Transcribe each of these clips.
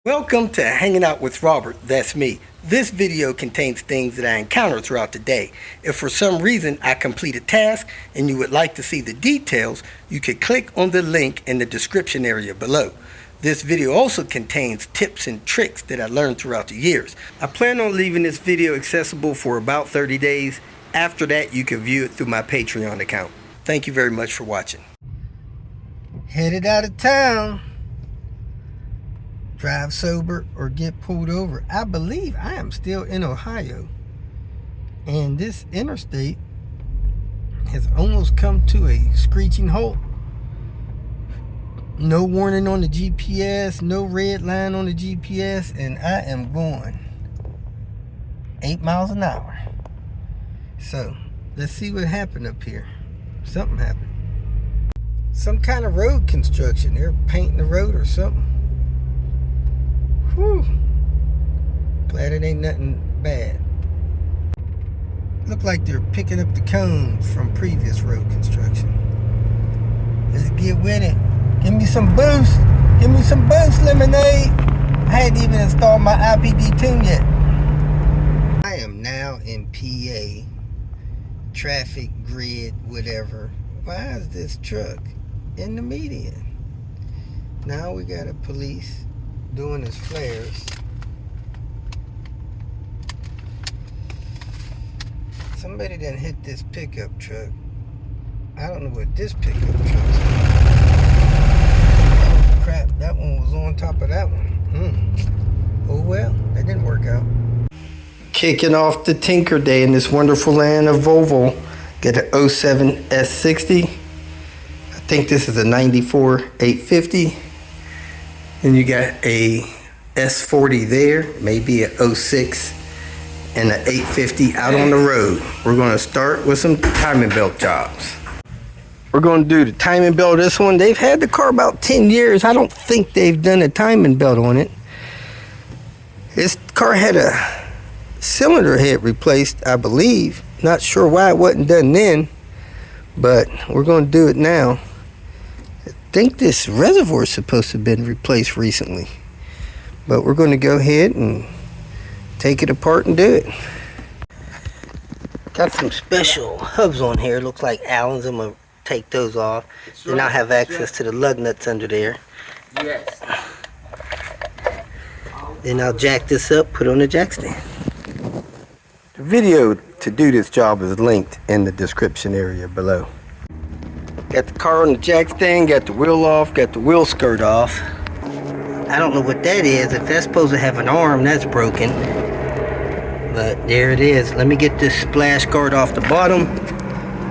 Welcome to Hanging Out with Robert, that's me. This video contains things that I encounter throughout the day. If for some reason I complete a task and you would like to see the details, you can click on the link in the description area below. This video also contains tips and tricks that I learned throughout the years. I plan on leaving this video accessible for about 30 days. After that, you can view it through my Patreon account. Thank you very much for watching. Headed out of town. Drive sober or get pulled over. I believe I am still in Ohio, and this interstate has almost come to a screeching halt. No warning on the GPS, no red line on the GPS, and I am going 8 miles an hour. So let's see what happened up here. Something happened. Some kind of road construction. They're painting the road or something. Whew. Glad it ain't nothing bad. Look like they're picking up the cones from previous road construction. Let's get with it. Give me some boost. Give me some boost, lemonade. I hadn't even installed my IPD tune yet. I am now in PA. Traffic grid, whatever. Why is this truck in the median? Now we got a police doing his flares. Somebody done hit this pickup truck. I don't know what this pickup truck is. Oh crap, that one was on top of that one. Oh well, that didn't work out. Kicking off the Tinker Day in this wonderful land of Volvo. Got an 07 S60. I think this is a 94 850. Then you got a S40 there, maybe a 06 and an 850 out on the road. We're gonna start with some timing belt jobs. We're gonna do the timing belt this one. They've had the car about 10 years. I don't think they've done a timing belt on it. This car had a cylinder head replaced, I believe. Not sure why it wasn't done then, but we're gonna do it now. I think this reservoir is supposed to have been replaced recently, but we're going to go ahead and take it apart and do it. Got some special hubs on here. Looks like Allen's. I'm going to take those off. Then I'll have access to the lug nuts under there. Yes. Then I'll jack this up, put on the jack stand. The video to do this job is linked in the description area below. Got the car on the jack stand, got the wheel off, got the wheel skirt off. I don't know what that is. If that's supposed to have an arm, that's broken. But there it is. Let me get this splash guard off the bottom.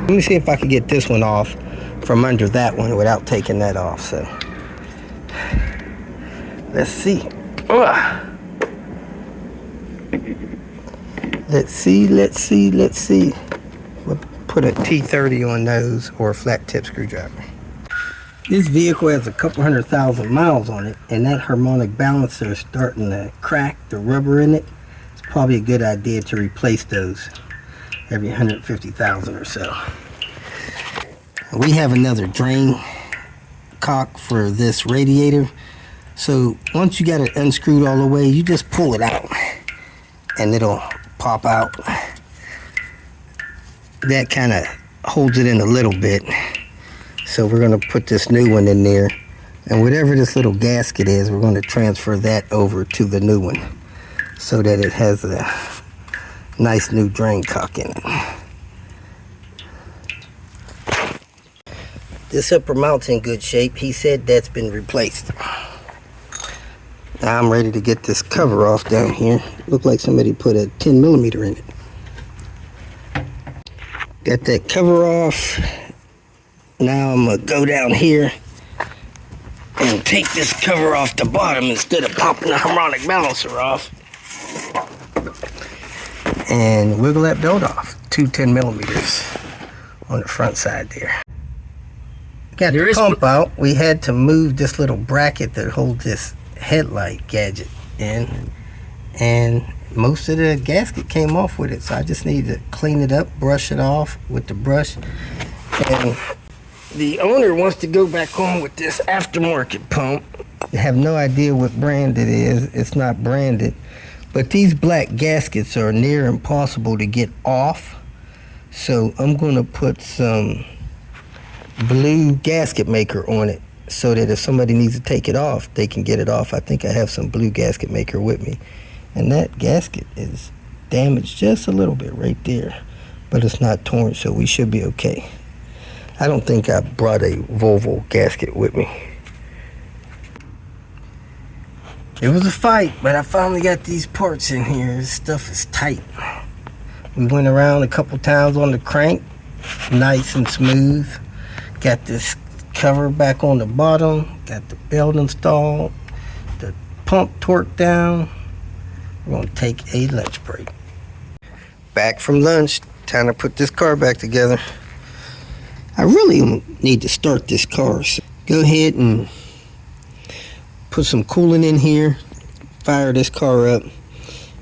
Let me see if I can get this one off from under that one without taking that off. So let's see. Let's see. We'll put a T30 on those, or a flat tip screwdriver. This vehicle has a couple 100,000 miles on it, and that harmonic balancer is starting to crack the rubber in it. It's probably a good idea to replace those every 150,000 or so. We have another drain cock for this radiator. So once you got it unscrewed all the way, you just pull it out and it'll pop out. That kind of holds it in a little bit. So we're going to put this new one in there, and whatever this little gasket is, we're going to transfer that over to the new one so that it has a nice new drain cock in it. This upper mount's in good shape. He said that's been replaced. Now I'm ready to get this cover off down here. Looked like somebody put a 10mm in it. Got that cover off. Now I'm gonna go down here and take this cover off the bottom instead of popping the harmonic balancer off. And wiggle that belt off. 2 10mm on the front side there. Got the pump out. We had to move this little bracket that holds this headlight gadget in, and most of the gasket came off with it, so I just need to clean it up, brush it off with the brush. And the owner wants to go back on with this aftermarket pump, I have no idea what brand it is. It's not branded. But these black gaskets are near impossible to get off. So I'm going to put some blue gasket maker on it so that if somebody needs to take it off, they can get it off. I think I have some blue gasket maker with me. And that gasket is damaged just a little bit right there. But it's not torn, so we should be okay. I don't think I brought a Volvo gasket with me. It was a fight, but I finally got these parts in here. This stuff is tight. We went around a couple times on the crank, nice and smooth. Got this cover back on the bottom, got the belt installed, the pump torqued down. We're gonna take a lunch break. Back from lunch, time to put this car back together. I really need to start this car, so go ahead and put some coolant in here, fire this car up,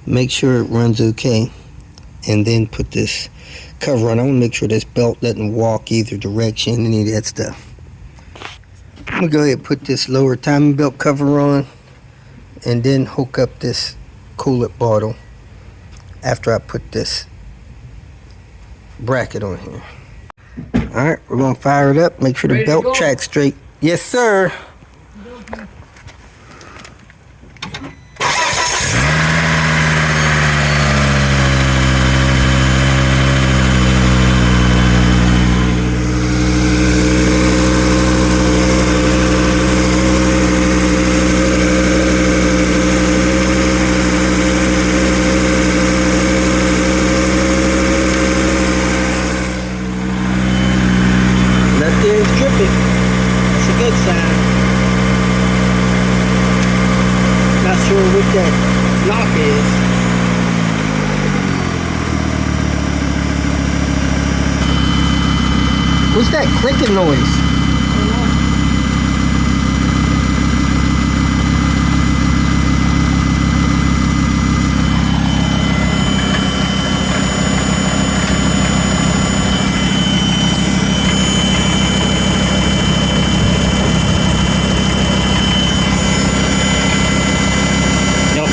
make sure it runs okay, and then put this cover on. I want to make sure this belt doesn't walk either direction, any of that stuff. I'm gonna go ahead and put this lower timing belt cover on and then hook up this coolant bottle after I put this bracket on here. Alright, we're gonna fire it up, make sure the belt track's straight. Yes, sir. What that knock is. What's that clicking noise?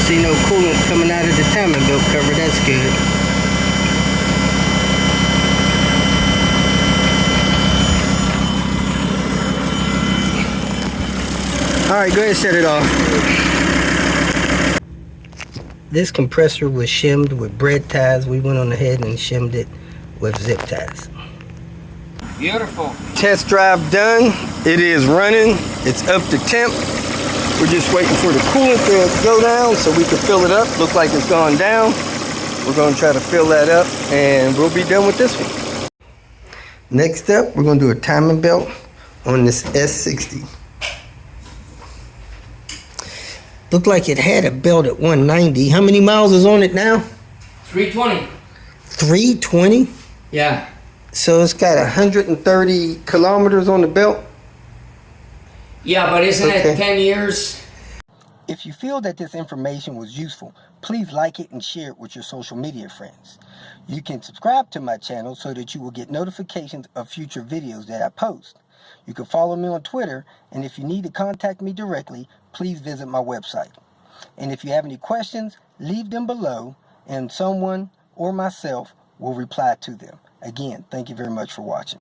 See no coolant coming out of the timing belt cover, that's good. Alright, go ahead and set it off. This compressor was shimmed with bread ties. We went on ahead and shimmed it with zip ties. Beautiful. Test drive done. It is running. It's up to temp. We're just waiting for the coolant to go down so we can fill it up. Looks like it's gone down. We're going to try to fill that up and we'll be done with this one. Next up, we're going to do a timing belt on this S60. Looked like it had a belt at 190. How many miles is on it now? 320. 320? Yeah. So it's got 130 kilometers on the belt? Yeah, but isn't it 10 years? If you feel that this information was useful, please like it and share it with your social media friends. You can subscribe to my channel so that you will get notifications of future videos that I post. You can follow me on Twitter, and if you need to contact me directly, please visit my website. And if you have any questions, leave them below, and someone or myself will reply to them. Again, thank you very much for watching.